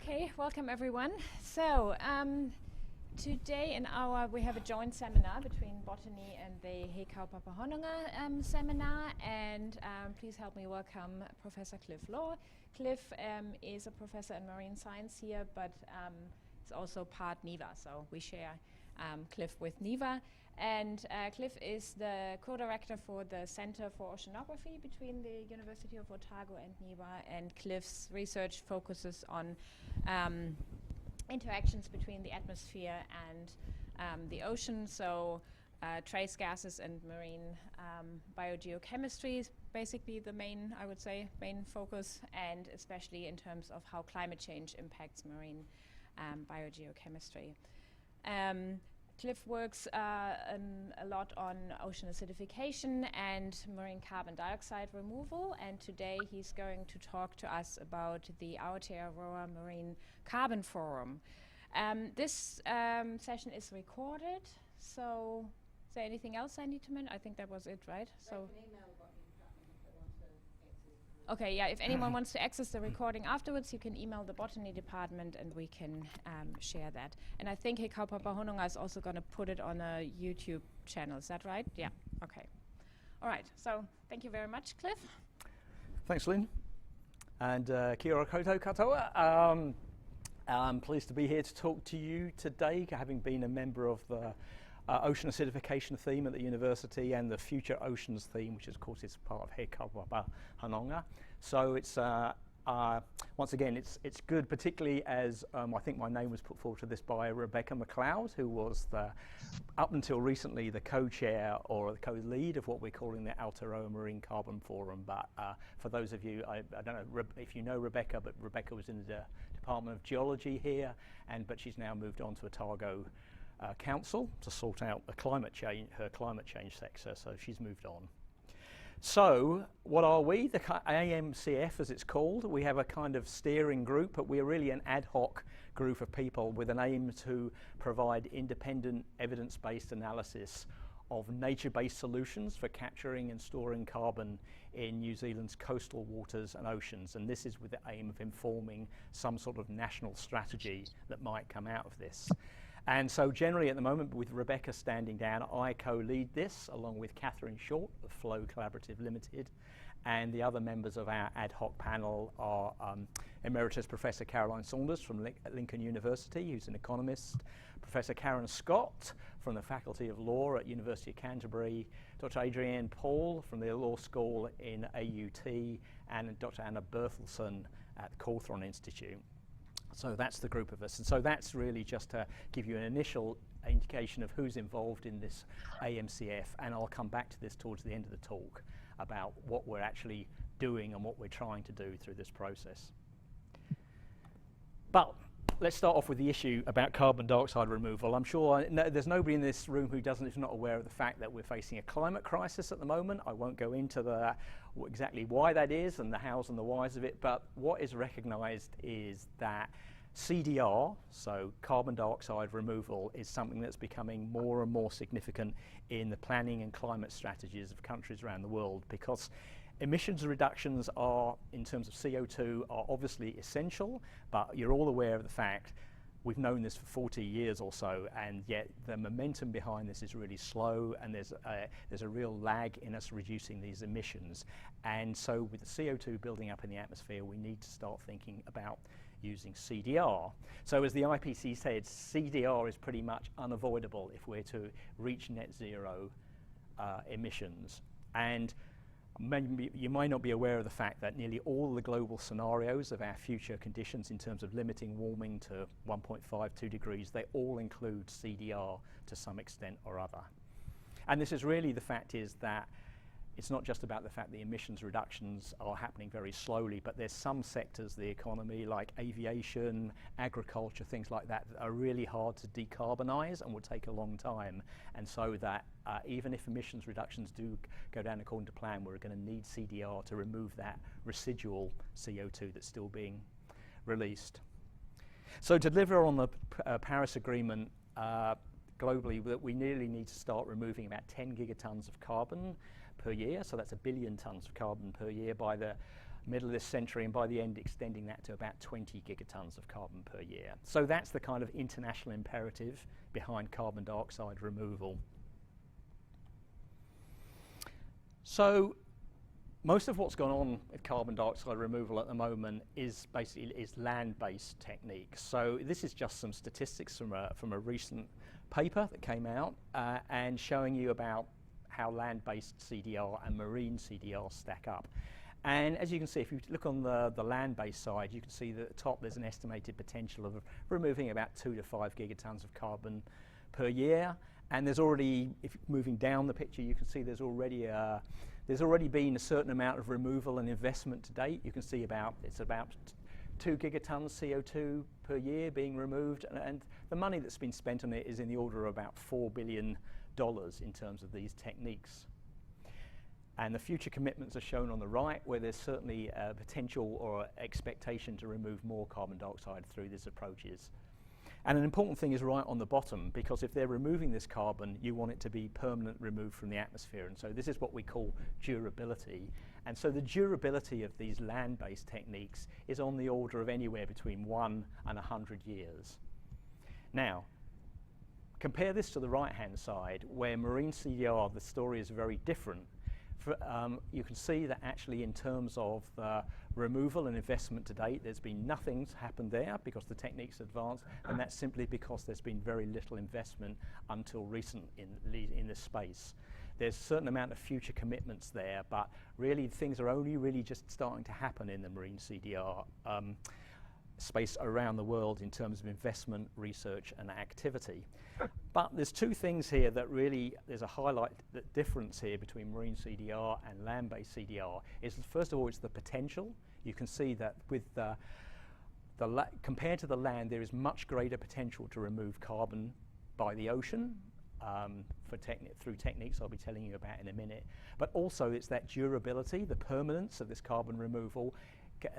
Okay, welcome everyone. So today we have a joint seminar between Botany and the He Kaupapa Hononga seminar, and please help me welcome Professor Cliff Law. Cliff is a professor in marine science here, but is also part NIWA, so we share Cliff with NIWA. And Cliff is the co-director for the Center for Oceanography between the University of Otago and NIWA, and Cliff's research focuses on interactions between the atmosphere and the ocean, so trace gases and marine biogeochemistry is basically the main, I would say, main focus, and especially in terms of how climate change impacts marine biogeochemistry. Cliff works a lot on ocean acidification and marine carbon dioxide removal, and today he's going to talk to us about the Aotearoa Marine Carbon Forum. This session is recorded, so is there anything else I need to mention? I think that was it, right? So. Okay, yeah, if anyone wants to access the recording afterwards, you can email the Botany department and we can share that. And I think He Kaupapa Hononga is also going to put it on a YouTube channel, is that right? Yeah, okay. All right, so thank you very much, Cliff. Thanks, Lynn. And kia ora koutou katoa. I'm pleased to be here to talk to you today, having been a member of the ocean acidification theme at the university and the future oceans theme, which of course is part of He Kaupapa Hononga. So it's once again it's good, particularly as I think my name was put forward to this by Rebecca McLeod, who was up until recently the co-chair or the co-lead of what we're calling the Aotearoa Marine Carbon Forum. But for those of you, I don't know if you know Rebecca, but Rebecca was in the Department of Geology here, but she's now moved on to Otago Council to sort out her climate change sector, so she's moved on. So what are we? The AMCF, as it's called. We have a kind of steering group, but we're really an ad hoc group of people with an aim to provide independent evidence-based analysis of nature-based solutions for capturing and storing carbon in New Zealand's coastal waters and oceans, and this is with the aim of informing some sort of national strategy that might come out of this. And so generally at the moment, with Rebecca standing down, I co-lead this along with Catherine Short of Flow Collaborative Limited, and the other members of our ad hoc panel are Emeritus Professor Caroline Saunders from Lincoln University, who's an economist, Professor Karen Scott from the Faculty of Law at University of Canterbury, Dr. Adrienne Paul from the Law School in AUT, and Dr. Anna Berthelsen at the Cawthron Institute. So that's the group of us, and so that's really just to give you an initial indication of who's involved in this AMCF, and I'll come back to this towards the end of the talk about what we're actually doing and what we're trying to do through this process. But let's start off with the issue about carbon dioxide removal. I'm sure there's nobody in this room who is not aware of the fact that we're facing a climate crisis at the moment. I won't go into exactly why that is and the hows and the whys of it, but what is recognised is that CDR, so carbon dioxide removal, is something that's becoming more and more significant in the planning and climate strategies of countries around the world, because emissions reductions are, in terms of CO2, are obviously essential, but you're all aware of the fact we've known this for 40 years or so, and yet the momentum behind this is really slow, and there's a real lag in us reducing these emissions. And so with the CO2 building up in the atmosphere, we need to start thinking about using CDR. So as the IPCC said, CDR is pretty much unavoidable if we're to reach net zero emissions. And you might not be aware of the fact that nearly all the global scenarios of our future conditions in terms of limiting warming to 1.52 degrees, they all include CDR to some extent or other. And this is really, the fact is that it's not just about the fact the emissions reductions are happening very slowly, but there's some sectors of the economy like aviation, agriculture, things like that, that are really hard to decarbonise and will take a long time. And so that even if emissions reductions do go down according to plan, we're going to need CDR to remove that residual CO2 that's still being released. So to deliver on the Paris Agreement globally, we nearly need to start removing about 10 gigatons of carbon per year, so that's 1 billion tonnes of carbon per year by the middle of this century, and by the end extending that to about 20 gigatons of carbon per year. So that's the kind of international imperative behind carbon dioxide removal. So most of what's gone on with carbon dioxide removal at the moment is basically land-based techniques. So this is just some statistics from a recent paper that came out and showing you about how land-based CDR and marine CDR stack up. And as you can see, if you look on the land-based side, you can see that at the top there's an estimated potential of removing about 2 to 5 gigatons of carbon per year. And there's already, if moving down the picture, you can see there's already been a certain amount of removal and investment to date. You can see it's about 2 gigatons CO2 per year being removed, and the money that's been spent on it is in the order of about $4 billion in terms of these techniques. And the future commitments are shown on the right, where there's certainly a potential or expectation to remove more carbon dioxide through these approaches. And an important thing is right on the bottom, because if they're removing this carbon, you want it to be permanent removed from the atmosphere. And so this is what we call durability. And so the durability of these land-based techniques is on the order of anywhere between 1 and 100 years. Now, compare this to the right-hand side, where marine CDR, the story is very different. You can see that actually in terms of the removal and investment to date, there's been nothing's happened there because the technique's advanced, and that's simply because there's been very little investment until recent in this space. There's a certain amount of future commitments there, but really things are only really just starting to happen in the marine CDR space around the world in terms of investment, research and activity. But there's two things here that really, there's a highlight, the difference here between marine CDR and land-based CDR is, first of all, it's the potential. You can see that with compared to the land, there is much greater potential to remove carbon by the ocean through techniques I'll be telling you about in a minute. But also it's that durability, the permanence of this carbon removal.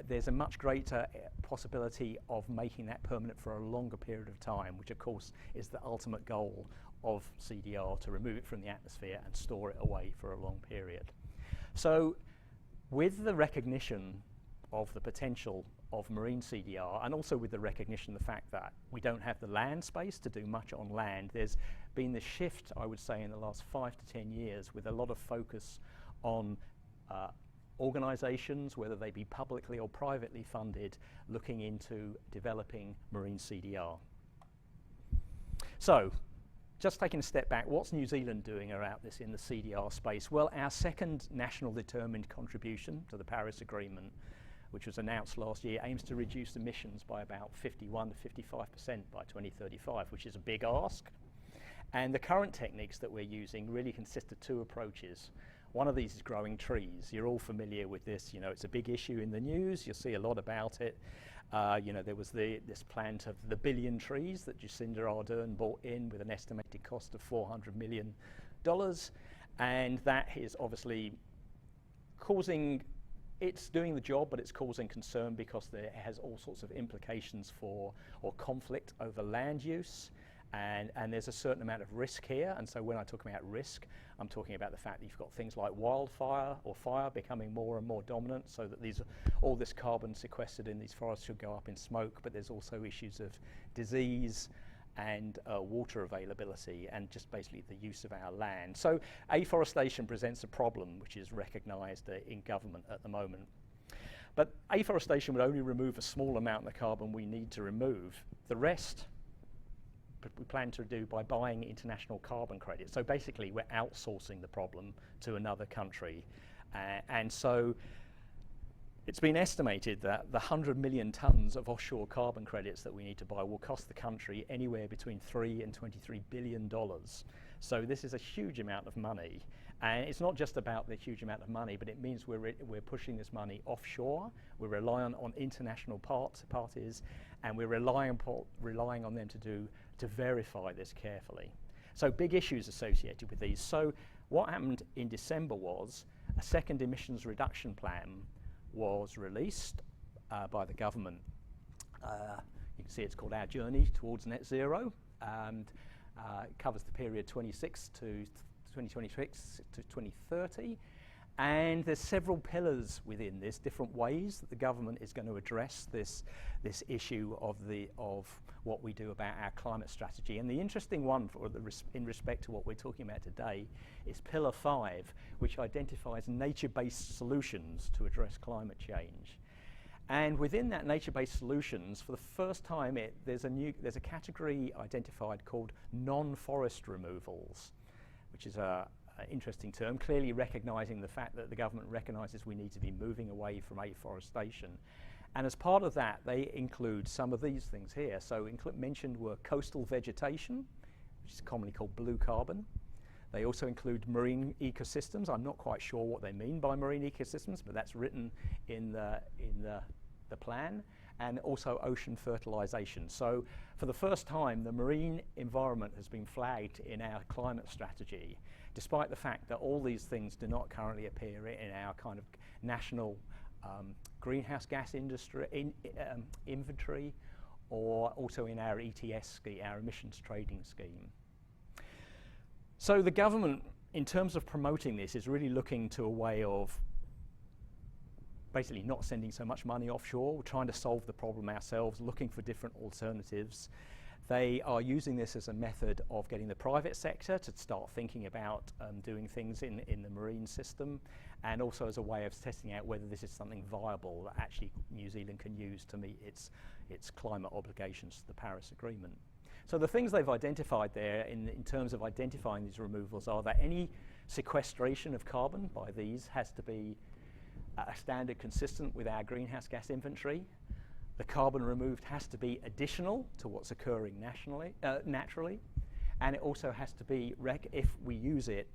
There's a much greater possibility of making that permanent for a longer period of time, which of course is the ultimate goal of CDR, to remove it from the atmosphere and store it away for a long period. So with the recognition of the potential of marine CDR, and also with the recognition of the fact that we don't have the land space to do much on land, there's been this shift, I would say, in the last 5 to 10 years with a lot of focus on organisations, whether they be publicly or privately funded, looking into developing marine CDR. So, just taking a step back, what's New Zealand doing about this in the CDR space? Well, our second national determined contribution to the Paris Agreement, which was announced last year, aims to reduce emissions by about 51 to 55% by 2035, which is a big ask. And the current techniques that we're using really consist of two approaches. One of these is growing trees. You're all familiar with this. You know, it's a big issue in the news. You'll see a lot about it. You know, there was this plant of the 1 billion trees that Jacinda Ardern brought in with an estimated cost of $400 million. And that is obviously causing, it's doing the job, but it's causing concern because it has all sorts of implications for, or conflict over land use. And there's a certain amount of risk here, and so when I talk about risk, I'm talking about the fact that you've got things like wildfire or fire becoming more and more dominant, so that all this carbon sequestered in these forests should go up in smoke, but there's also issues of disease and water availability and just basically the use of our land. So afforestation presents a problem which is recognised in government at the moment. But afforestation would only remove a small amount of the carbon we need to remove. The rest we plan to do by buying international carbon credits. So basically we're outsourcing the problem to another country. And so it's been estimated that the 100 million tonnes of offshore carbon credits that we need to buy will cost the country anywhere between $3 and $23 billion. So this is a huge amount of money. And it's not just about the huge amount of money, but it means we're pushing this money offshore. We're relying on international parties, and we're relying on them to verify this carefully. So big issues associated with these. So what happened in December was a second emissions reduction plan was released by the government. You can see it's called Our Journey Towards Net Zero, and it covers the period 2026 to 2030, And there's several pillars within this, different ways that the government is going to address this issue of what we do about our climate strategy. And the interesting one in respect to what we're talking about today is Pillar 5, which identifies nature-based solutions to address climate change. And within that nature-based solutions, for the first time, there's a category identified called non-forest removals, which is an interesting term, clearly recognising the fact that the government recognises we need to be moving away from afforestation. And as part of that, they include some of these things here. So mentioned were coastal vegetation, which is commonly called blue carbon. They also include marine ecosystems. I'm not quite sure what they mean by marine ecosystems, but that's written in the plan. And also ocean fertilisation. So for the first time, the marine environment has been flagged in our climate strategy, despite the fact that all these things do not currently appear in our kind of national greenhouse gas industry inventory, or also in our ETS scheme, our emissions trading scheme. So the government, in terms of promoting this, is really looking to a way of basically not sending so much money offshore. We're trying to solve the problem ourselves, looking for different alternatives. They are using this as a method of getting the private sector to start thinking about doing things in the marine system, and also as a way of testing out whether this is something viable that actually New Zealand can use to meet its climate obligations to the Paris Agreement. So the things they've identified there in terms of identifying these removals are that any sequestration of carbon by these has to be a standard consistent with our greenhouse gas inventory. The carbon removed has to be additional to what's occurring naturally, and it also has to be, if we use it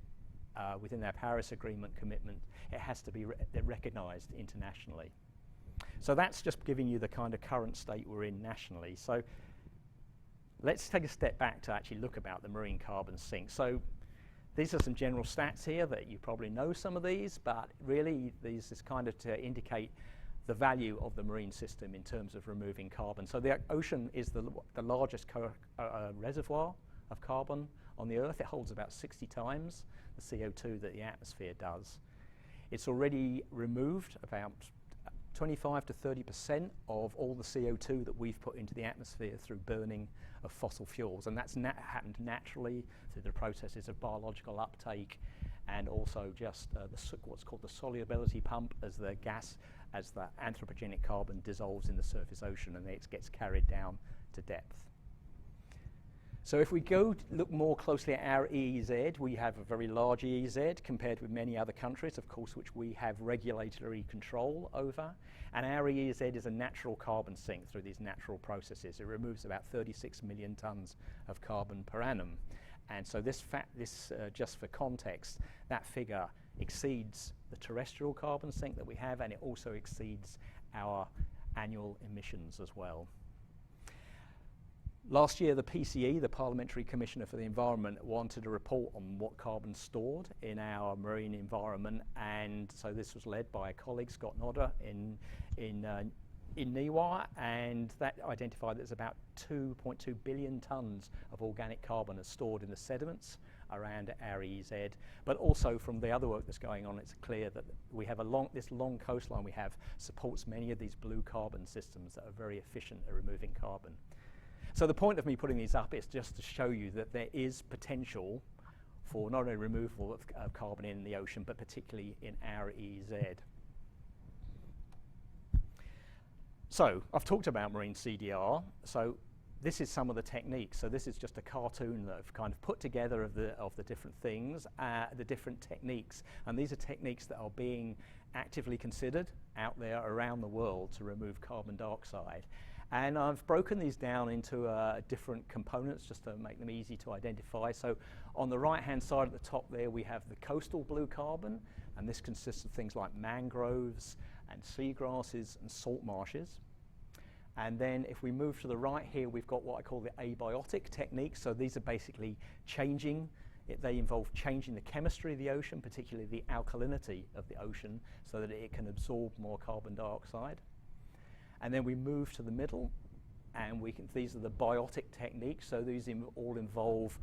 within our Paris Agreement commitment, it has to be recognised internationally. So that's just giving you the kind of current state we're in nationally. So let's take a step back to actually look about the marine carbon sink. So these are some general stats here that you probably know some of these, but really these is kind of to indicate the value of the marine system in terms of removing carbon. So the ocean is the largest reservoir of carbon on the Earth. It holds about 60 times the CO2 that the atmosphere does. It's already removed about 25 to 30% of all the CO2 that we've put into the atmosphere through burning of fossil fuels, and that's happened naturally through the processes of biological uptake, and also just what's called the solubility pump, as the anthropogenic carbon dissolves in the surface ocean and it gets carried down to depth. So if we go look more closely at our EEZ, we have a very large EEZ compared with many other countries, of course, which we have regulatory control over. And our EEZ is a natural carbon sink through these natural processes. It removes about 36 million tonnes of carbon per annum. And so just for context, that figure exceeds the terrestrial carbon sink that we have, and it also exceeds our annual emissions as well. Last year, the PCE, the Parliamentary Commissioner for the Environment, wanted a report on what carbon's stored in our marine environment, and so this was led by a colleague, Scott Nodder, in NIWA, and that identified that there's about 2.2 billion tonnes of organic carbon are stored in the sediments around our EEZ. But also from the other work that's going on, it's clear that we have this long coastline we have supports many of these blue carbon systems that are very efficient at removing carbon. So the point of me putting these up is just to show you that there is potential for not only removal of carbon in the ocean, but particularly in our EEZ. So I've talked about marine CDR. So this is some of the techniques. So this is just a cartoon that I've kind of put together of the different things, the different techniques. And these are techniques that are being actively considered out there around the world to remove carbon dioxide. And I've broken these down into different components just to make them easy to identify. So on the right-hand side at the top there, we have the coastal blue carbon, and this consists of things like mangroves and seagrasses and salt marshes. And then if we move to the right here, we've got what I call the abiotic techniques. So these are basically they involve changing the chemistry of the ocean, particularly the alkalinity of the ocean, so that it can absorb more carbon dioxide. And then we move to the middle, and these are the biotic techniques. So these all involve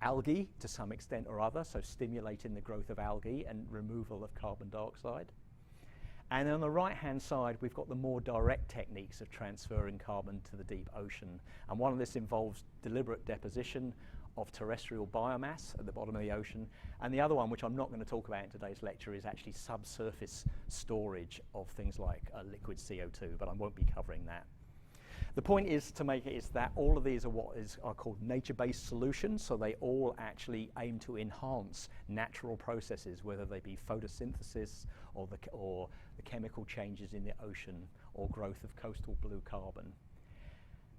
algae to some extent or other, so stimulating the growth of algae and removal of carbon dioxide. And on the right-hand side, we've got the more direct techniques of transferring carbon to the deep ocean. And one of this involves deliberate deposition of terrestrial biomass at the bottom of the ocean. And the other one, which I'm not going to talk about in today's lecture, is actually subsurface storage of things like liquid CO2, but I won't be covering that. The point is to make it is that all of these are what are called nature-based solutions, so they all actually aim to enhance natural processes, whether they be photosynthesis or the chemical changes in the ocean or growth of coastal blue carbon.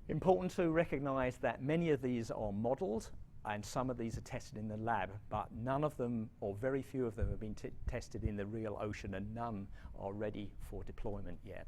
Important to recognise that many of these are modelled and some of these are tested in the lab, but none of them, or very few of them, have been tested in the real ocean, and none are ready for deployment yet.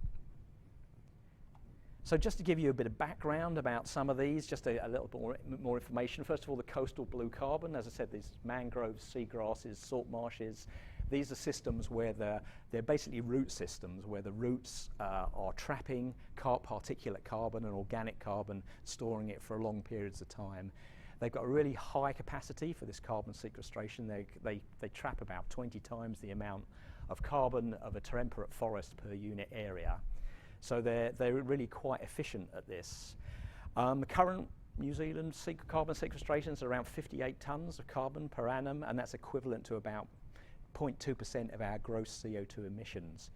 So just to give you a bit of background about some of these, just a little bit more information. First of all, the coastal blue carbon. As I said, these mangroves, seagrasses, salt marshes. These are systems where they're basically root systems, where the roots are trapping particulate carbon and organic carbon, storing it for long periods of time. They've got a really high capacity for this carbon sequestration. They trap about 20 times the amount of carbon of a temperate forest per unit area. So they're really quite efficient at this. Current New Zealand carbon sequestration is around 58 tonnes of carbon per annum, and that's equivalent to about 0.2% of our gross CO2 emissions.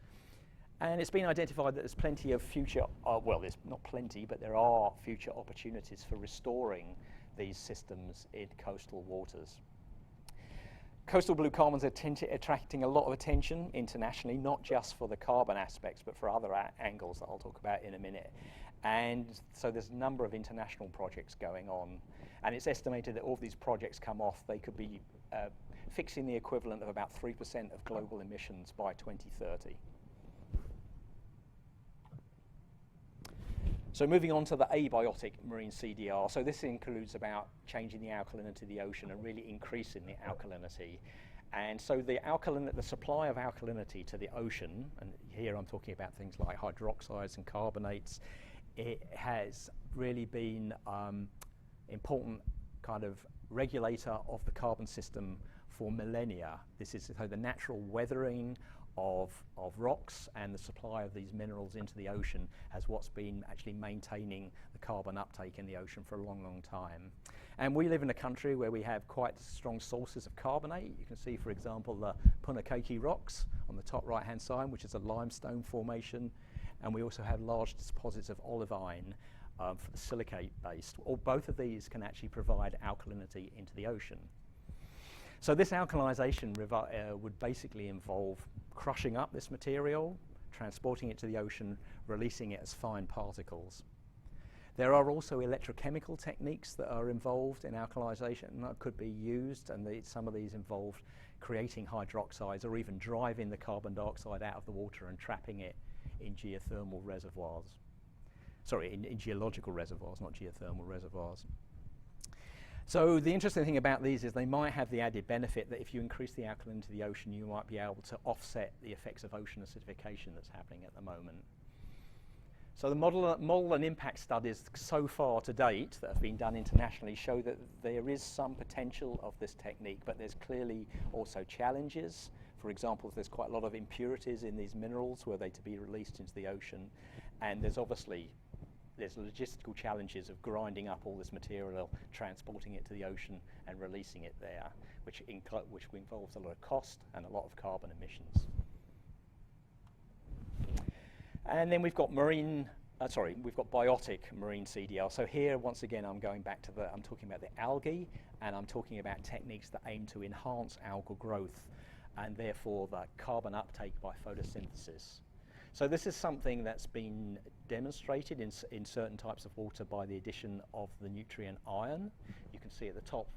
And it's been identified that there's plenty of future, well, there's not plenty, but there are future opportunities for restoring these systems in coastal waters. Coastal blue carbons are attracting a lot of attention internationally, not just for the carbon aspects, but for other angles that I'll talk about in a minute. And so there's a number of international projects going on, and it's estimated that all of these projects come off, they could be fixing the equivalent of about 3% of global emissions by 2030. So moving on to the abiotic marine CDR. So this includes about changing the alkalinity of the ocean and really increasing the alkalinity. And so the supply of alkalinity to the ocean, and here I'm talking about things like hydroxides and carbonates, it has really been important kind of regulator of the carbon system for millennia. This is so the natural weathering of rocks and the supply of these minerals into the ocean has what's been actually maintaining the carbon uptake in the ocean for a long, long time. And we live in a country where we have quite strong sources of carbonate. You can see, for example, the Punakeki rocks on the top right-hand side, which is a limestone formation. And we also have large deposits of olivine for the silicate-based. Both of these can actually provide alkalinity into the ocean. So this alkalization would basically involve crushing up this material, transporting it to the ocean, releasing it as fine particles. There are also electrochemical techniques that are involved in alkalization that could be used, and some of these involve creating hydroxides or even driving the carbon dioxide out of the water and trapping it in geothermal reservoirs. Sorry, in geological reservoirs, not geothermal reservoirs. So the interesting thing about these is they might have the added benefit that if you increase the alkalinity of the ocean, you might be able to offset the effects of ocean acidification that's happening at the moment. So the model and impact studies so far to date that have been done internationally show that there is some potential of this technique, but there's clearly also challenges. For example, there's quite a lot of impurities in these minerals were they to be released into the ocean, and there's logistical challenges of grinding up all this material, transporting it to the ocean and releasing it there, which involves a lot of cost and a lot of carbon emissions. And then we've got biotic marine CDR. So here, once again, I'm going back to I'm talking about the algae, and I'm talking about techniques that aim to enhance algal growth and therefore the carbon uptake by photosynthesis. So this is something that's been demonstrated in certain types of water by the addition of the nutrient iron. You can see at the top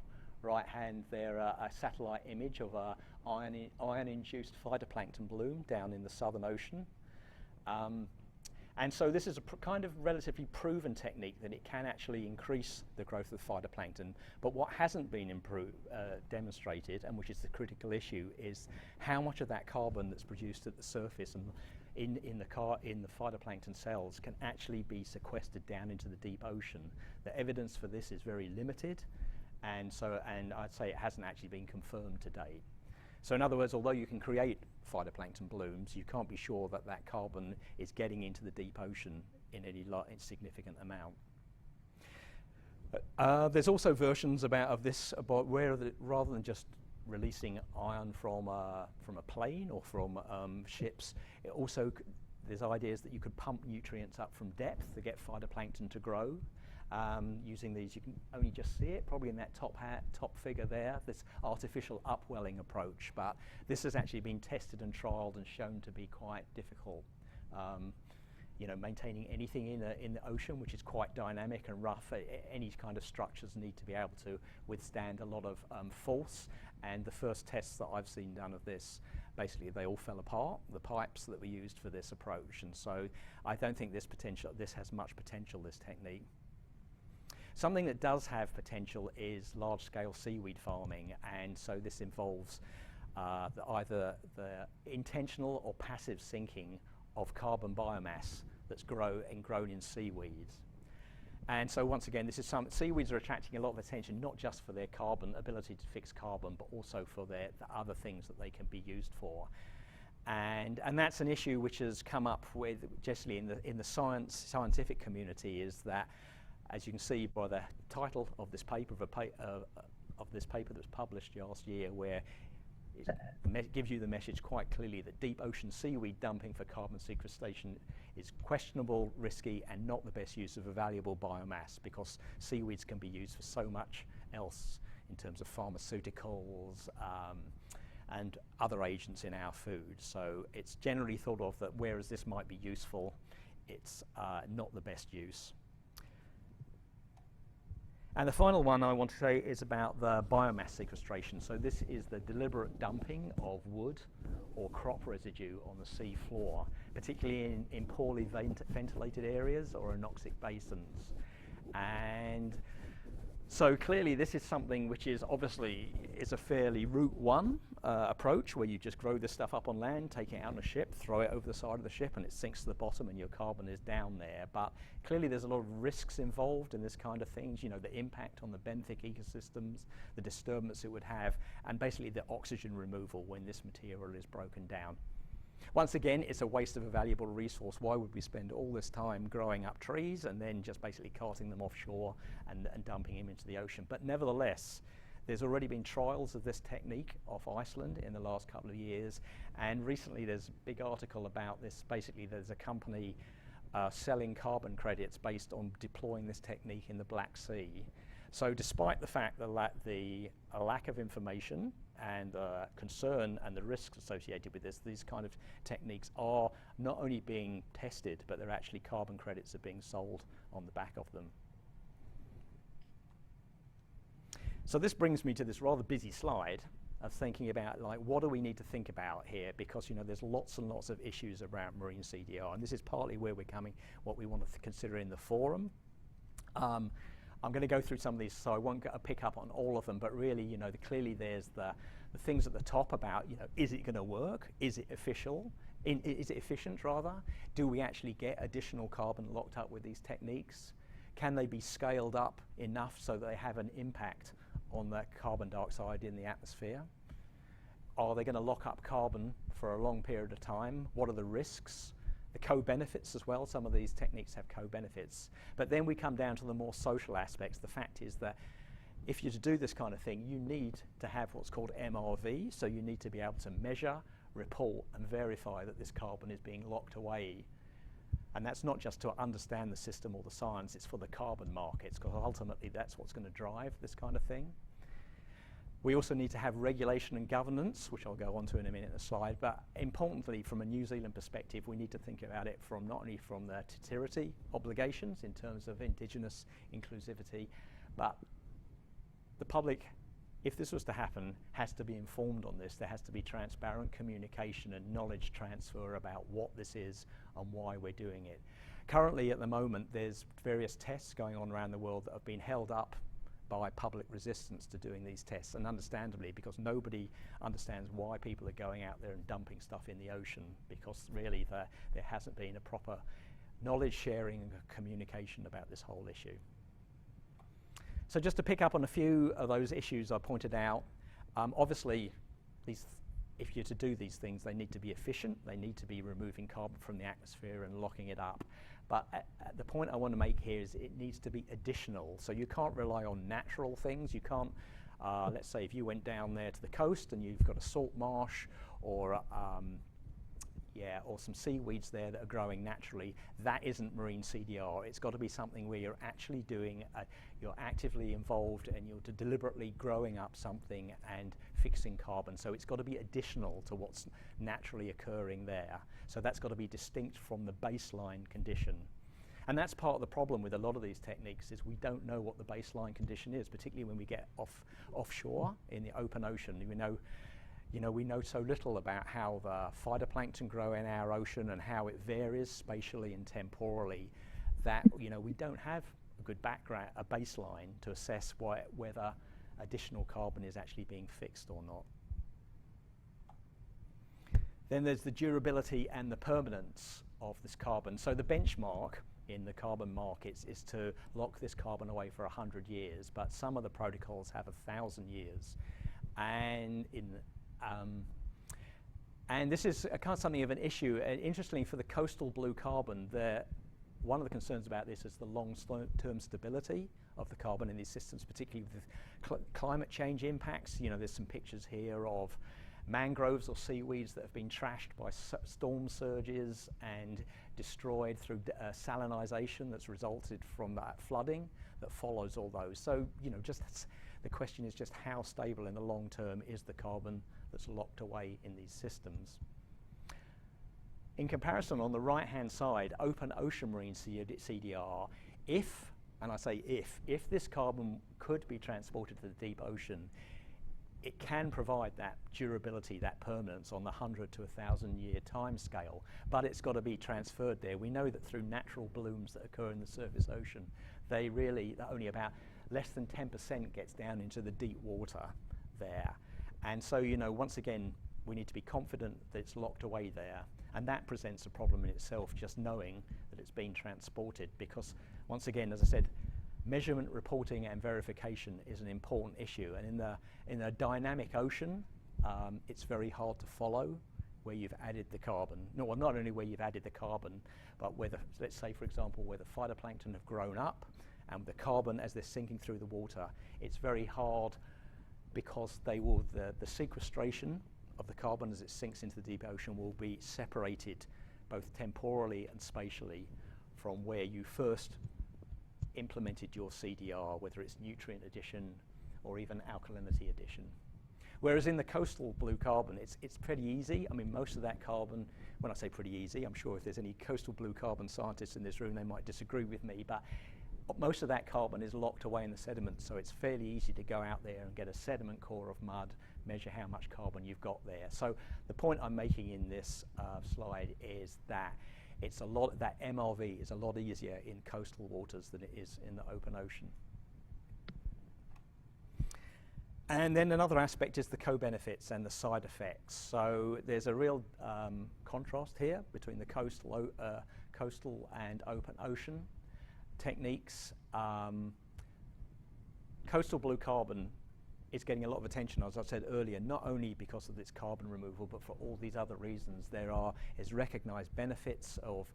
right hand there a satellite image of a iron-induced phytoplankton bloom down in the Southern Ocean. And so this is a kind of relatively proven technique that it can actually increase the growth of phytoplankton. But what hasn't been demonstrated, and which is the critical issue, is how much of that carbon that's produced at the surface and in the phytoplankton cells can actually be sequestered down into the deep ocean. The evidence for this is very limited, and I'd say it hasn't actually been confirmed to date. So in other words, although you can create phytoplankton blooms, you can't be sure that that carbon is getting into the deep ocean in any significant amount. There's also versions of this about where rather than just releasing iron from a plane or from ships, it also there's ideas that you could pump nutrients up from depth to get phytoplankton to grow. Using these, you can only just see it, probably in that top figure there, this artificial upwelling approach. But this has actually been tested and trialled and shown to be quite difficult. You know, maintaining anything in the ocean, which is quite dynamic and rough, any kind of structures need to be able to withstand a lot of force. And the first tests that I've seen done of this, basically they all fell apart, the pipes that were used for this approach. And so I don't think this has much potential, this technique. Something that does have potential is large-scale seaweed farming, and so this involves either the intentional or passive sinking of carbon biomass that's grown in seaweeds. And so once again, this is seaweeds are attracting a lot of attention, not just for their ability to fix carbon, but also for the other things that they can be used for. And that's an issue which has come up with, justly in the scientific community, is that, as you can see by the title of this paper, that was published last year, where it gives you the message quite clearly that deep ocean seaweed dumping for carbon sequestration is questionable, risky, and not the best use of a valuable biomass, because seaweeds can be used for so much else in terms of pharmaceuticals and other agents in our food. So it's generally thought of that whereas this might be useful, it's not the best use. And the final one I want to say is about the biomass sequestration. So this is the deliberate dumping of wood or crop residue on the sea floor, particularly in poorly ventilated areas or anoxic basins. And so clearly this is something which is obviously a fairly route one approach, where you just grow this stuff up on land, take it out on a ship, throw it over the side of the ship, and it sinks to the bottom and your carbon is down there. But clearly there's a lot of risks involved in this kind of things, you know, the impact on the benthic ecosystems, the disturbance it would have, and basically the oxygen removal when this material is broken down. Once again, it's a waste of a valuable resource. Why would we spend all this time growing up trees and then just basically carting them offshore and dumping them into the ocean? But nevertheless, there's already been trials of this technique off Iceland in the last couple of years, and recently there's a big article about this. Basically, there's a company selling carbon credits based on deploying this technique in the Black Sea. So despite the fact that the lack of information and concern and the risks associated with these kind of techniques are not only being tested, but they're actually carbon credits are being sold on the back of them. So this brings me to this rather busy slide of thinking about, like, what do we need to think about here? Because, you know, there's lots and lots of issues around marine CDR, and this is partly where we're coming, what we want to consider in the forum. I'm going to go through some of these, so I won't pick up on all of them, but really, you know, clearly there's the things at the top about, you know, is it going to work? Is it official? Is it efficient, rather? Do we actually get additional carbon locked up with these techniques? Can they be scaled up enough so that they have an impact on the carbon dioxide in the atmosphere? Are they going to lock up carbon for a long period of time? What are the risks? The co-benefits as well. Some of these techniques have co-benefits. But then we come down to the more social aspects. The fact is that if you're to do this kind of thing, you need to have what's called MRV. So you need to be able to measure, report, and verify that this carbon is being locked away. And that's not just to understand the system or the science, it's for the carbon markets, because ultimately that's what's going to drive this kind of thing. We also need to have regulation and governance, which I'll go on to in a minute in a slide, but importantly, from a New Zealand perspective, we need to think about it from not only from the Te obligations in terms of Indigenous inclusivity, but the public, if this was to happen, has to be informed on this. There has to be transparent communication and knowledge transfer about what this is and why we're doing it. Currently, at the moment, there's various tests going on around the world that have been held up by public resistance to doing these tests, and understandably, because nobody understands why people are going out there and dumping stuff in the ocean, because really there hasn't been a proper knowledge sharing and communication about this whole issue. So just to pick up on a few of those issues I pointed out, obviously if you're to do these things, they need to be efficient, they need to be removing carbon from the atmosphere and locking it up. But the point I want to make here is it needs to be additional. So you can't rely on natural things. You can't, let's say if you went down there to the coast and you've got a salt marsh or some seaweeds there that are growing naturally, that isn't marine CDR. It's got to be something where you're actually doing, you're actively involved and you're deliberately growing up something and fixing carbon. So it's got to be additional to what's naturally occurring there. So that's got to be distinct from the baseline condition. And that's part of the problem with a lot of these techniques is we don't know what the baseline condition is, particularly when we get offshore in the open ocean. We know so little about how the phytoplankton grow in our ocean and how it varies spatially and temporally that we don't have a good background, a baseline to assess whether additional carbon is actually being fixed or not. Then there's the durability and the permanence of this carbon. So the benchmark in the carbon markets is to lock this carbon away for 100 years, but some of the protocols have 1,000 years. And this is kind of something of an issue. Interestingly, for the coastal blue carbon, one of the concerns about this is the long-term stability of the carbon in these systems, particularly with climate change impacts. There's some pictures here of mangroves or seaweeds that have been trashed by storm surges and destroyed through salinization that's resulted from that flooding that follows all those. So, the question is just how stable in the long term is the carbon that's locked away in these systems. In comparison, on the right-hand side, open ocean marine CDR, if this carbon could be transported to the deep ocean, it can provide that durability, that permanence on the 100 to 1,000 year time scale, but it's got to be transferred there. We know that through natural blooms that occur in the surface ocean, only about less than 10% gets down into the deep water there. And so, once again, we need to be confident that it's locked away there. And that presents a problem in itself, just knowing that it's been transported, because once again, as I said, measurement, reporting and verification is an important issue. And in a dynamic ocean, it's very hard to follow where you've added the carbon. Not only where you've added the carbon, but whether, let's say for example, where the phytoplankton have grown up and the carbon as they're sinking through the water, it's very hard because the sequestration of the carbon as it sinks into the deep ocean will be separated both temporally and spatially from where you first implemented your CDR, whether it's nutrient addition or even alkalinity addition. Whereas in the coastal blue carbon, it's pretty easy. I mean, most of that carbon, when I say pretty easy, I'm sure if there's any coastal blue carbon scientists in this room, they might disagree with me, but most of that carbon is locked away in the sediment, so it's fairly easy to go out there and get a sediment core of mud, measure how much carbon you've got there. So the point I'm making in this slide is that that MRV is a lot easier in coastal waters than it is in the open ocean. And then another aspect is the co-benefits and the side effects. So there's a real contrast here between the coastal and open ocean techniques. Coastal blue carbon is getting a lot of attention, as I said earlier, not only because of its carbon removal, but for all these other reasons. Is recognized benefits of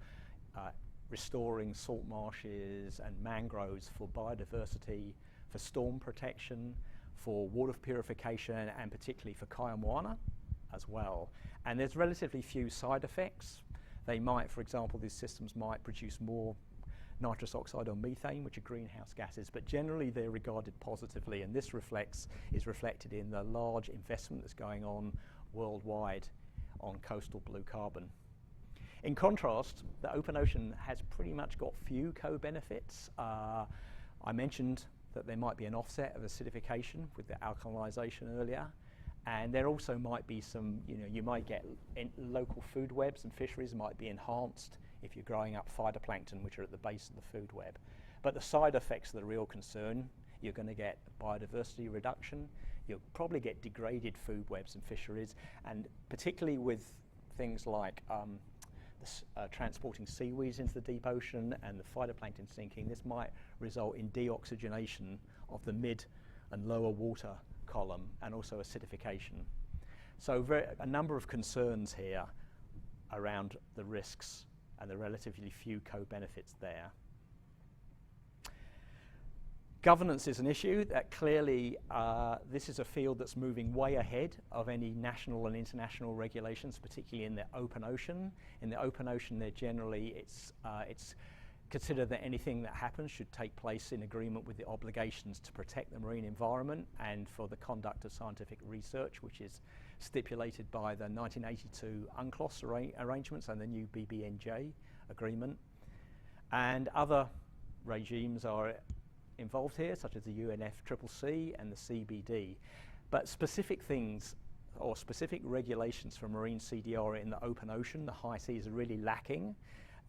restoring salt marshes and mangroves for biodiversity, for storm protection, for water purification, and particularly for kai moana as well. And there's relatively few side effects. They might, for example, these systems might produce more nitrous oxide or methane, which are greenhouse gases, but generally they're regarded positively, and this is reflected in the large investment that's going on worldwide on coastal blue carbon. In contrast, the open ocean has pretty much got few co-benefits. I mentioned that there might be an offset of acidification with the alkalization earlier, and there also might be some, you might get local food webs and fisheries might be enhanced if you're growing up phytoplankton, which are at the base of the food web. But the side effects are the real concern. You're going to get biodiversity reduction. You'll probably get degraded food webs and fisheries, and particularly with things like transporting seaweeds into the deep ocean and the phytoplankton sinking, this might result in deoxygenation of the mid and lower water column, and also acidification. So a number of concerns here around the risks and the relatively few co-benefits there. Governance is an issue that clearly this is a field that's moving way ahead of any national and international regulations, particularly in the open ocean. In the open ocean, they're generally, it's considered that anything that happens should take place in agreement with the obligations to protect the marine environment and for the conduct of scientific research, which is stipulated by the 1982 UNCLOS arrangements and the new BBNJ agreement. And other regimes are involved here, such as the UNFCCC and the CBD. But specific things or specific regulations for marine CDR in the open ocean, the high seas, are really lacking.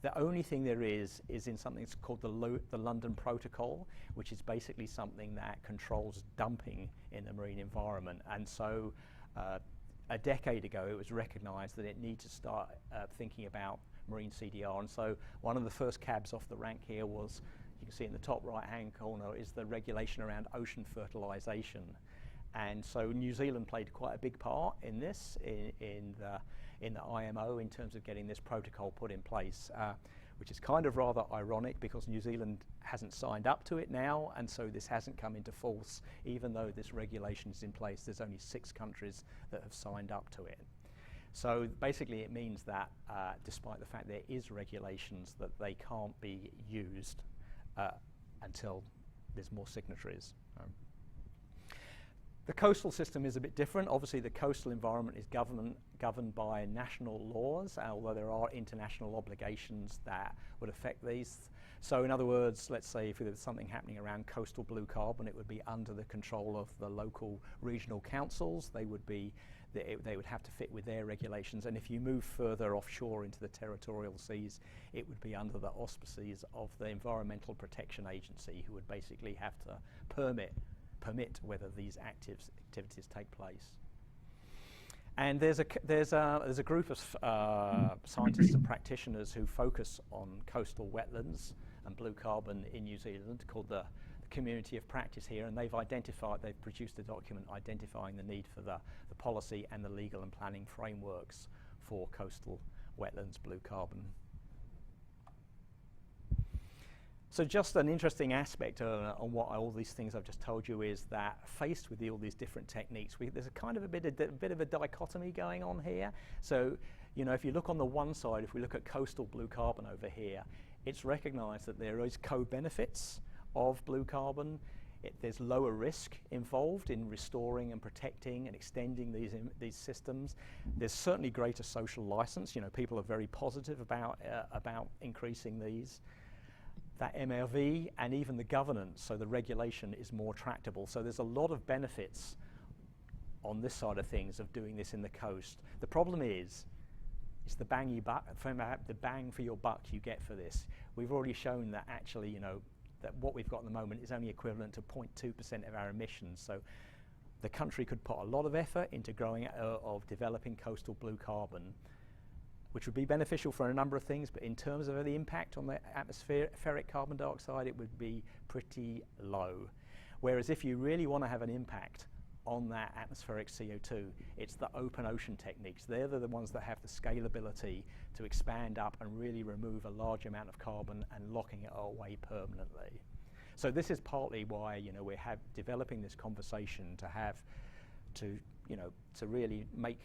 The only thing there is in something that's called the London Protocol, which is basically something that controls dumping in the marine environment. And so a decade ago, it was recognised that it needed to start thinking about marine CDR. And so one of the first cabs off the rank here was, you can see in the top right-hand corner, is the regulation around ocean fertilisation. And so New Zealand played quite a big part in this, in the IMO, in terms of getting this protocol put in place, which is kind of rather ironic because New Zealand hasn't signed up to it now, and so this hasn't come into force. Even though this regulation is in place, there's only 6 countries that have signed up to it. So basically it means that despite the fact there is regulations, that they can't be used until there's more signatories. The coastal system is a bit different. Obviously the coastal environment is governed by national laws, although there are international obligations that would affect these. So in other words, let's say if there was something happening around coastal blue carbon, it would be under the control of the local regional councils. They would have to fit with their regulations. And if you move further offshore into the territorial seas, it would be under the auspices of the Environmental Protection Agency, who would basically have to permit whether these activities take place. And there's a group of scientists and practitioners who focus on coastal wetlands and blue carbon in New Zealand, called the Community of Practice here, and they've produced a document identifying the need for the policy and the legal and planning frameworks for coastal wetlands blue carbon. So just an interesting aspect on what all these things I've just told you is that faced with all these different techniques, there's a kind of a bit of a dichotomy going on here. So, you know, if you look on the one side, if we look at coastal blue carbon over here, it's recognised that there is co-benefits of blue carbon. There's lower risk involved in restoring and protecting and extending these systems. There's certainly greater social licence. You know, people are very positive about increasing these. That MLV and even the governance, so the regulation, is more tractable. So there's a lot of benefits on this side of things of doing this in the coast. The problem is, it's the bang for your buck you get for this. We've already shown that actually, you know, that what we've got at the moment is only equivalent to 0.2% of our emissions. So the country could put a lot of effort into developing coastal blue carbon, which would be beneficial for a number of things, but in terms of the impact on the atmospheric carbon dioxide, it would be pretty low. Whereas if you really want to have an impact on that atmospheric CO2, it's the open ocean techniques. They're the ones that have the scalability to expand up and really remove a large amount of carbon and locking it away permanently. So this is partly why, you know, we're developing this conversation to really make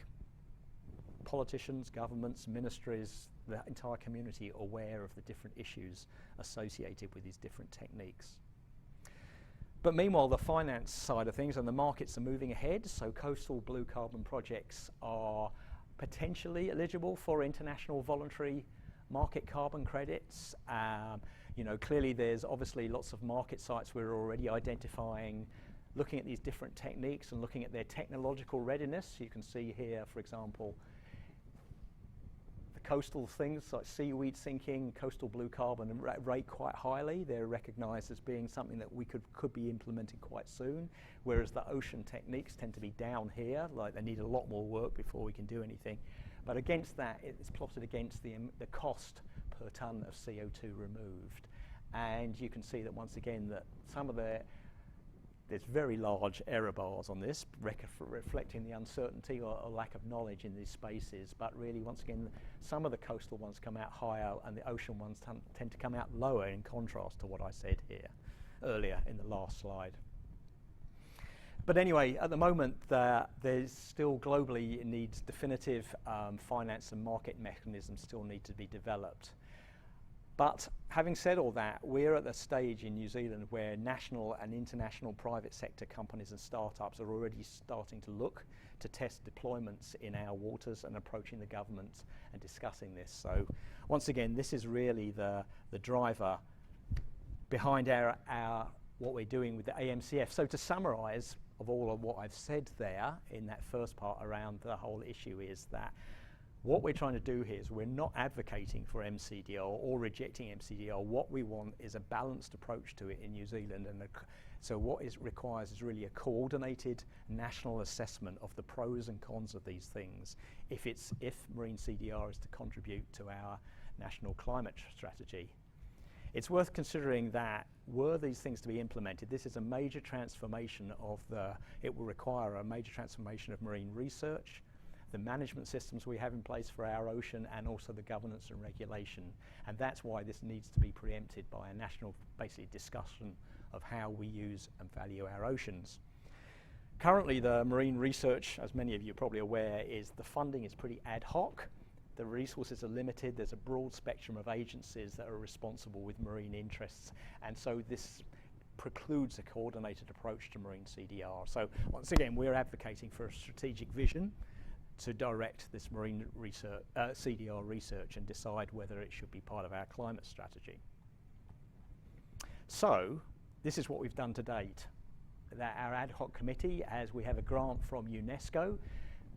politicians, governments, ministries, the entire community aware of the different issues associated with these different techniques. But meanwhile, the finance side of things and the markets are moving ahead, so coastal blue carbon projects are potentially eligible for international voluntary market carbon credits. You know, clearly there's obviously lots of market sites we're already identifying, looking at these different techniques and looking at their technological readiness. You can see here, for example, coastal things like seaweed sinking, coastal blue carbon rate quite highly. They're recognised as being something that we could be implementing quite soon, whereas the ocean techniques tend to be down here, like they need a lot more work before we can do anything. But against that, it's plotted against the cost per tonne of CO2 removed. And you can see that once again that some of the there's very large error bars on this, reflecting the uncertainty or lack of knowledge in these spaces. But really, once again, some of the coastal ones come out higher and the ocean ones tend to come out lower, in contrast to what I said here earlier in the last slide. But anyway, at the moment, there's still globally needs definitive finance and market mechanisms still need to be developed. But having said all that, we're at the stage in New Zealand where national and international private sector companies and startups are already starting to look to test deployments in our waters and approaching the government and discussing this. So once again, this is really the driver behind what we're doing with the AMCF. So to summarise of all of what I've said there in that first part around the whole issue is that what we're trying to do here is we're not advocating for mCDR or rejecting mCDR. What we want is a balanced approach to it in New Zealand. And so what it requires is really a coordinated national assessment of the pros and cons of these things if marine CDR is to contribute to our national climate strategy. It's worth considering that were these things to be implemented, this is a major transformation it will require a major transformation of marine research, the management systems we have in place for our ocean, and also the governance and regulation. And that's why this needs to be preempted by a national, basically, discussion of how we use and value our oceans. Currently, the marine research, as many of you are probably aware, the funding is pretty ad hoc. The resources are limited. There's a broad spectrum of agencies that are responsible with marine interests. And so this precludes a coordinated approach to marine CDR. So once again, we're advocating for a strategic vision to direct this marine research, CDR research, and decide whether it should be part of our climate strategy. So this is what we've done to date. Our ad hoc committee, as we have a grant from UNESCO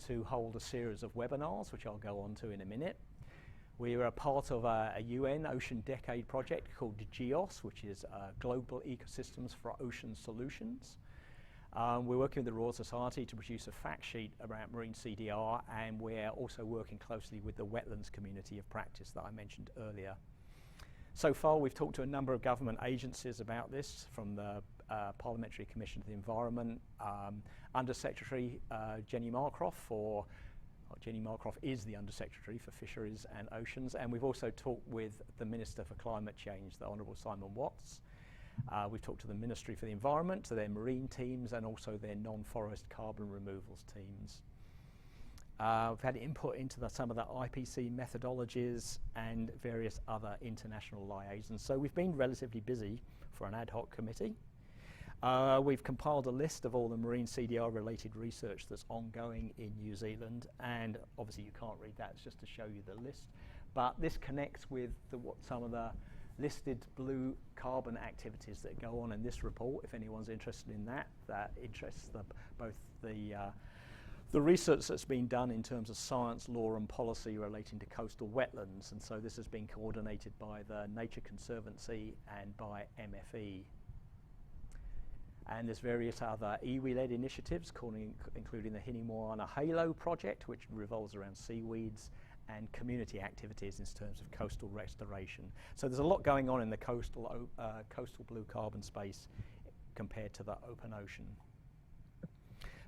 to hold a series of webinars, which I'll go on to in a minute. We are a part of a UN Ocean Decade project called GEOS, which is Global Ecosystems for Ocean Solutions. We're working with the Royal Society to produce a fact sheet about marine CDR, and we're also working closely with the wetlands community of practice that I mentioned earlier. So far, we've talked to a number of government agencies about this, from the Parliamentary Commission to the Environment, Undersecretary Jenny Marcroft Jenny Marcroft is the Undersecretary for Fisheries and Oceans, and we've also talked with the Minister for Climate Change, the Honourable Simon Watts. We've talked to the Ministry for the Environment, to their marine teams, and also their non-forest carbon removals teams. We've had input into some of the IPC methodologies and various other international liaisons. So we've been relatively busy for an ad hoc committee. We've compiled a list of all the marine CDR related research that's ongoing in New Zealand, and obviously you can't read that, it's just to show you the list. But this connects with some of the listed blue carbon activities that go on in this report, if anyone's interested in that. That interests both the research that's been done in terms of science, law and policy relating to coastal wetlands, and so this has been coordinated by the Nature Conservancy and by MFE. And there's various other iwi-led initiatives, including the Hinimoana Halo project, which revolves around seaweeds, and community activities in terms of coastal restoration. So there's a lot going on in the coastal blue carbon space compared to the open ocean.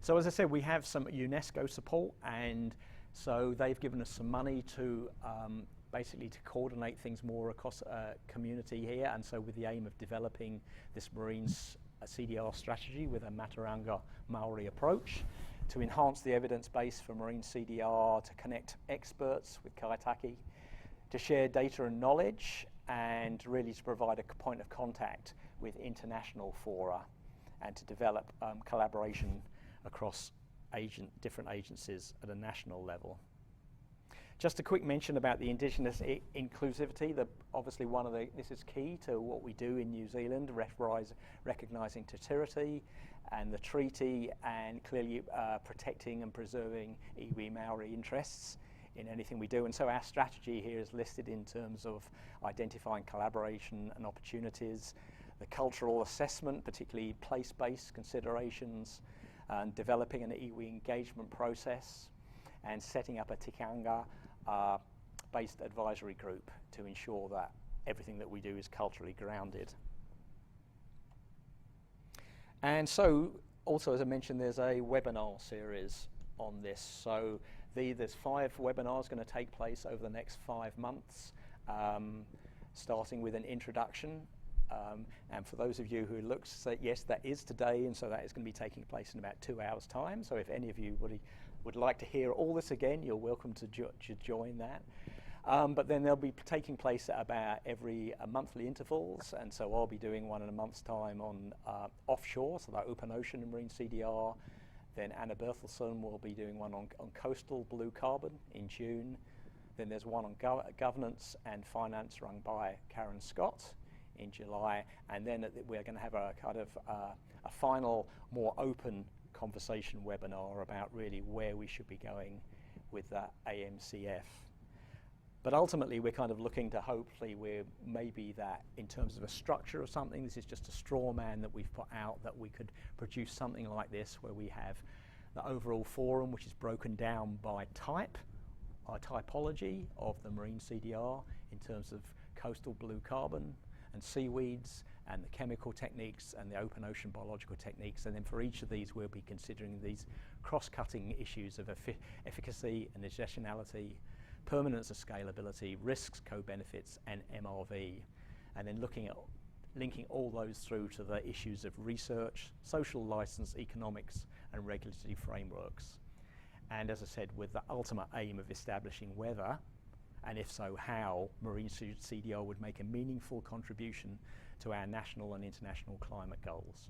So as I said, we have some UNESCO support, and so they've given us some money to basically to coordinate things more across community here, and so with the aim of developing this marine CDR strategy with a Mataranga Maori approach, to enhance the evidence base for marine CDR, to connect experts with kaitaki, to share data and knowledge, and really to provide a point of contact with international fora, and to develop collaboration across different agencies at a national level. Just a quick mention about the Indigenous inclusivity. Obviously, this is key to what we do in New Zealand, recognising Te Tiriti and the treaty, and clearly protecting and preserving iwi Maori interests in anything we do. And so our strategy here is listed in terms of identifying collaboration and opportunities, the cultural assessment, particularly place-based considerations, and developing an iwi engagement process, and setting up a tikanga based advisory group to ensure that everything that we do is culturally grounded. And so, also as I mentioned, there's a webinar series on this. So there's 5 webinars going to take place over the next 5 months, starting with an introduction. And for those of you who looks, yes, that is today, and so that is going to be taking place in about 2 hours' time. So if any of you would like to hear all this again, you're welcome to join that. But then they'll be taking place at about every monthly intervals, and so I'll be doing one in a month's time on offshore, so that open ocean and marine CDR. Then Anna Berthelsen will be doing one on coastal blue carbon in June. Then there's one on governance and finance run by Karen Scott in July, and then we're going to have a kind of a final, more open conversation webinar about really where we should be going with the AMCF. But ultimately, we're kind of looking to hopefully maybe that in terms of a structure of something, this is just a straw man that we've put out, that we could produce something like this where we have the overall forum, which is broken down by type, our typology of the marine CDR in terms of coastal blue carbon and seaweeds and the chemical techniques and the open ocean biological techniques. And then for each of these, we'll be considering these cross-cutting issues of efficacy and additionality, permanence and scalability, risks, co-benefits, and MRV, and then linking all those through to the issues of research, social license, economics, and regulatory frameworks. And as I said, with the ultimate aim of establishing whether, and if so how, marine CDR would make a meaningful contribution to our national and international climate goals.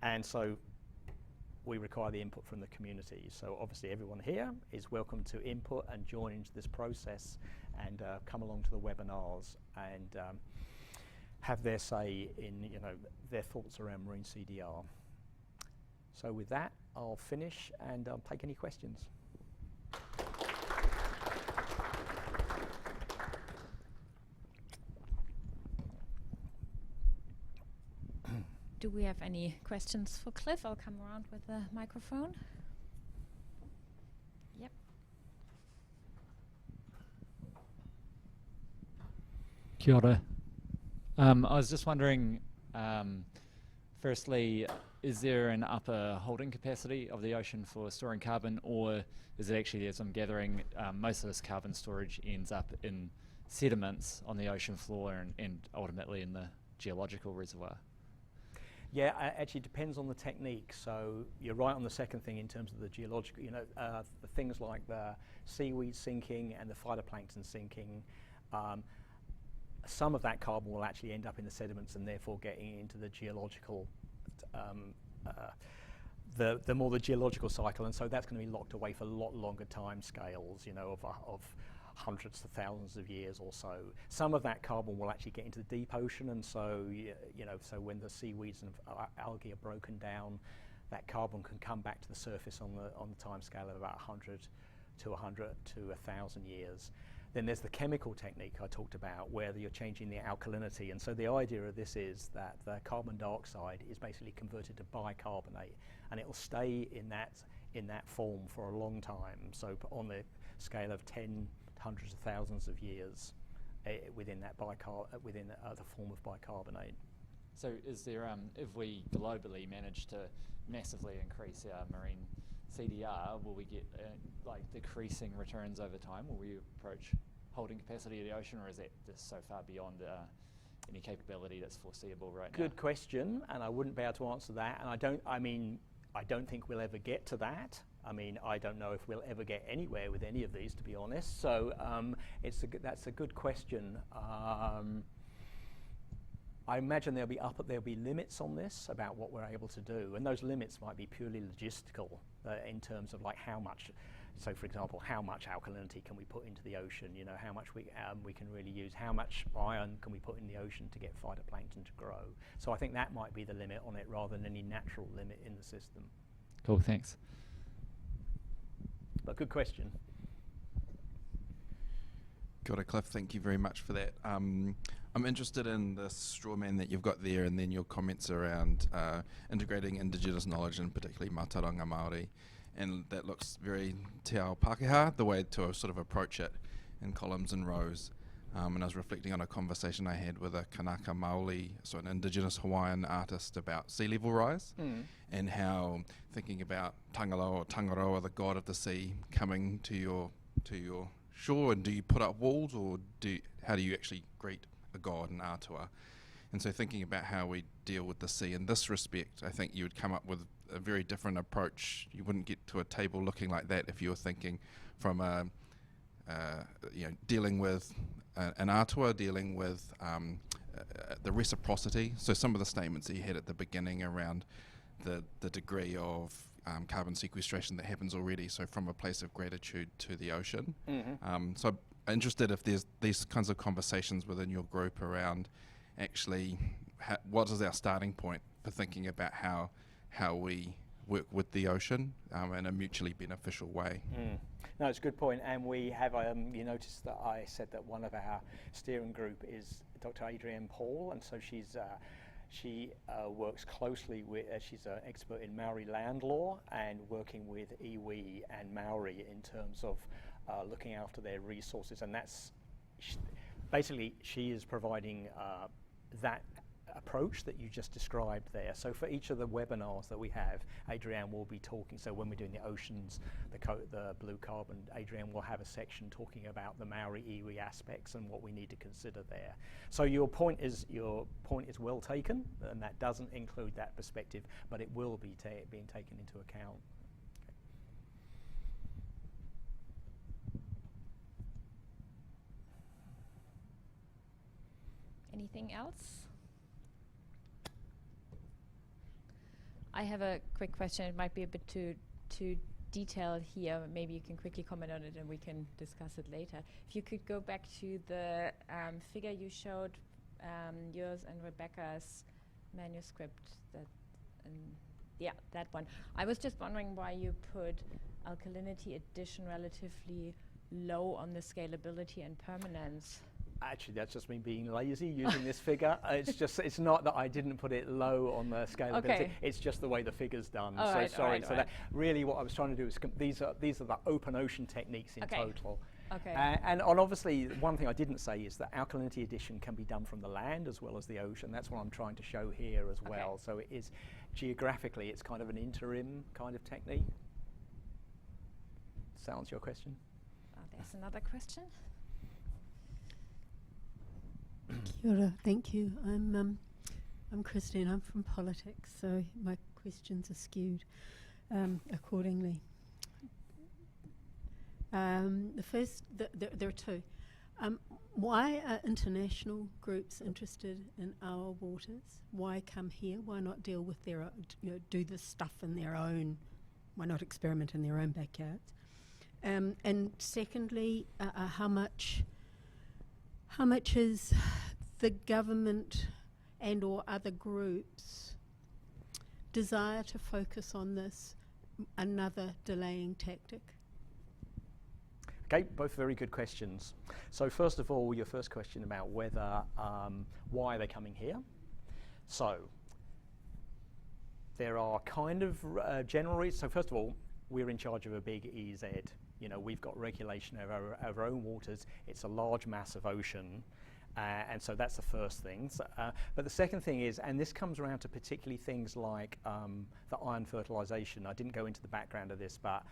And so we require the input from the community. So obviously everyone here is welcome to input and join into this process and come along to the webinars and have their say in their thoughts around marine CDR. So with that, I'll finish and take any questions. Do we have any questions for Cliff? I'll come around with the microphone. Yep. Kia ora. I was just wondering, firstly, is there an upper holding capacity of the ocean for storing carbon, or is it actually, as I'm gathering, most of this carbon storage ends up in sediments on the ocean floor and ultimately in the geological reservoir? Yeah, actually depends on the technique. So you're right on the second thing in terms of the geological, the things like the seaweed sinking and the phytoplankton sinking. Some of that carbon will actually end up in the sediments and therefore getting into the geological, the more the geological cycle, and so that's going to be locked away for a lot longer time scales, of hundreds of thousands of years or so. Some of that carbon will actually get into the deep ocean, and so so when the seaweeds and algae are broken down, that carbon can come back to the surface on the time scale of about 100 to 1,000 years. Then there's the chemical technique I talked about, where you're changing the alkalinity, and so the idea of this is that the carbon dioxide is basically converted to bicarbonate, and it will stay in that form for a long time. So on the scale of hundreds of thousands of years within that within the form of bicarbonate. So is there, if we globally manage to massively increase our marine CDR, will we get decreasing returns over time? Will we approach holding capacity of the ocean, or is that just so far beyond any capability that's foreseeable right now? Good question, and I wouldn't be able to answer that. And I don't think we'll ever get to that. I don't know if we'll ever get anywhere with any of these, to be honest. So that's a good question. I imagine there'll be limits on this about what we're able to do, and those limits might be purely logistical in terms of how much. So, for example, how much alkalinity can we put into the ocean? How much we can really use. How much iron can we put in the ocean to get phytoplankton to grow? So I think that might be the limit on it, rather than any natural limit in the system. Cool, thanks. But good question. Kia ora, Cliff, thank you very much for that. I'm interested in the straw man that you've got there, and then your comments around integrating Indigenous knowledge, and particularly Mātauranga Māori. And that looks very te ao Pākehā, the way to sort of approach it in columns and rows. And I was reflecting on a conversation I had with a Kanaka Maoli, so an indigenous Hawaiian artist, about sea level rise, and how thinking about Tangaloa or Tangaroa, the god of the sea, coming to your shore, and do you put up walls, or how do you actually greet a god in Aotearoa? And so thinking about how we deal with the sea in this respect, I think you would come up with a very different approach. You wouldn't get to a table looking like that if you were thinking from dealing with an Aotearoa, dealing with the reciprocity. So some of the statements that you had at the beginning around the degree of carbon sequestration that happens already, so from a place of gratitude to the ocean. So I'm interested if there's these kinds of conversations within your group around actually what is our starting point for thinking about how we work with the ocean in a mutually beneficial way. No, it's a good point, and we have, you noticed that I said that one of our steering group is Dr. Adrienne Paul, and so she works closely with, she's an expert in Maori land law and working with iwi and Maori in terms of looking after their resources, and that's, basically she is providing that approach that you just described there. So for each of the webinars that we have, Adrienne will be talking. So when we're doing the oceans, the blue carbon, Adrienne will have a section talking about the Maori iwi aspects and what we need to consider there. So your point is well taken, and that doesn't include that perspective, but it will be being taken into account. Anything else? I have a quick question. It might be a bit too detailed here. Maybe you can quickly comment on it and we can discuss it later. If you could go back to the figure you showed, yours and Rebecca's manuscript, that one. I was just wondering why you put alkalinity addition relatively low on the scalability and permanence. Actually, that's just me being lazy using this figure. It's not that I didn't put it low on the scalability. Okay. It's just the way the figure's done. All so right, sorry. all right, so that really what I was trying to do is these are the open ocean techniques in total. Okay. And obviously, one thing I didn't say is that alkalinity addition can be done from the land as well as the ocean. That's what I'm trying to show here as well. So it is geographically, it's kind of an interim kind of technique. Sounds your question? There's another question. Kia ora, thank you. I'm Christine. I'm from politics, so my questions are skewed accordingly. The first, there are two. Why are international groups interested in our waters? Why come here? Why not deal with their own, do this stuff in their own? Why not experiment in their own backyards? And secondly, how much is the government and or other groups desire to focus on this another delaying tactic? Okay, both very good questions. So first of all, your first question about whether, why are they coming here? So there are kind of general reasons. So first of all, we're in charge of a big EZ. We've got regulation of our own waters. It's a large mass of ocean. And so that's the first thing. But the second thing is, and this comes around to particularly things like the iron fertilisation. I didn't go into the background of this, but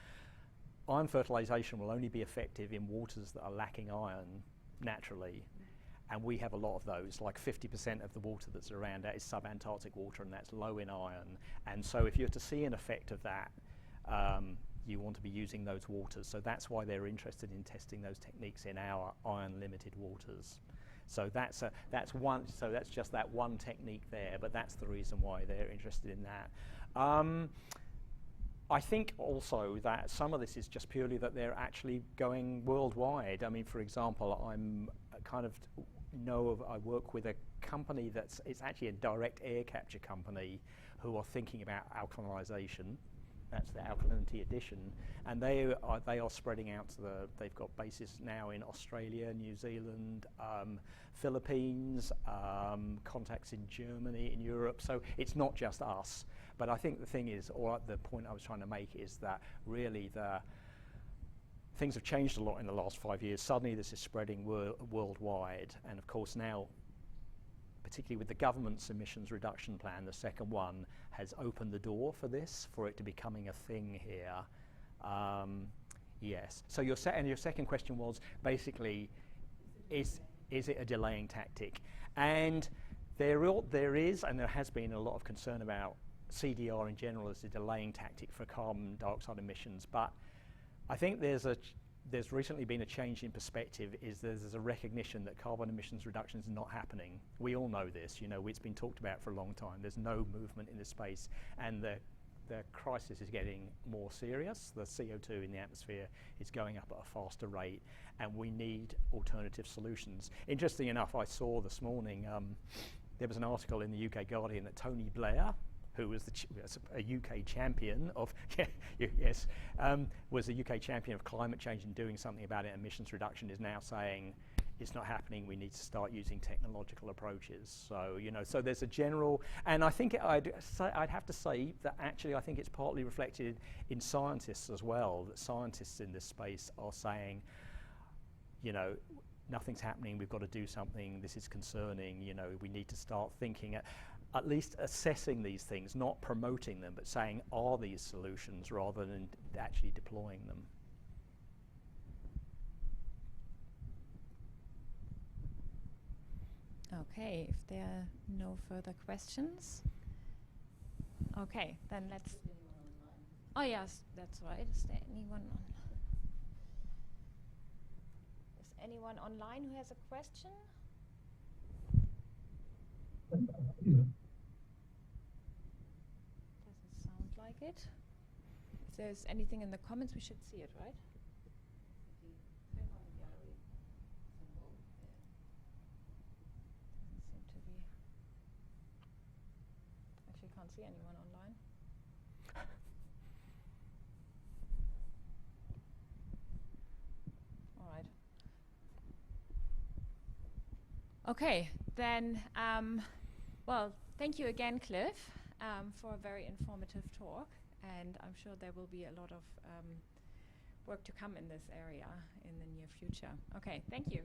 iron fertilisation will only be effective in waters that are lacking iron naturally. And we have a lot of those, like 50% of the water that's around that is sub-Antarctic water, and that's low in iron. And so if you're to see an effect of that, you want to be using those waters. So that's why they're interested in testing those techniques in our iron-limited waters. So that's one. So that's just that one technique there, but that's the reason why they're interested in that. I think also that some of this is just purely that they're actually going worldwide. I mean, for example, I work with a company it's actually a direct air capture company who are thinking about alkalization. That's the alkalinity addition, and they are spreading out to they've got bases now in Australia, New Zealand, Philippines, contacts in Germany, in Europe. So it's not just us. But I think the thing is, or the point I was trying to make is that really things have changed a lot in the last 5 years. Suddenly this is spreading worldwide, and of course now, particularly with the government's emissions reduction plan, the second one, has opened the door for this, for it to becoming a thing here. Yes. So your second question was basically, is it a delaying tactic? And there is, and there has been a lot of concern about CDR in general as a delaying tactic for carbon dioxide emissions, but I think there's recently been a change in perspective. There's a recognition that carbon emissions reduction is not happening. We all know this, it's been talked about for a long time. There's no movement in this space, and the crisis is getting more serious. The CO2 in the atmosphere is going up at a faster rate, and we need alternative solutions. Interesting enough, I saw this morning, there was an article in the UK Guardian that Tony Blair, who was a UK champion of, was a UK champion of climate change and doing something about it, emissions reduction, is now saying it's not happening, we need to start using technological approaches. So, so there's a general, and I think I'd have to say that actually I think it's partly reflected in scientists as well, that scientists in this space are saying, nothing's happening, we've got to do something, this is concerning, we need to start thinking, at least assessing these things, not promoting them, but saying, are these solutions, rather than actually deploying them. Okay, if there are no further questions. Okay, then let's... Oh yes, that's right. Is there anyone on? Is anyone online who has a question? Doesn't sound like it. If there's anything in the comments, we should see it, right? Can't see anyone online. All right. Okay, then, well, thank you again, Cliff, for a very informative talk, and I'm sure there will be a lot of work to come in this area in the near future. Okay, thank you.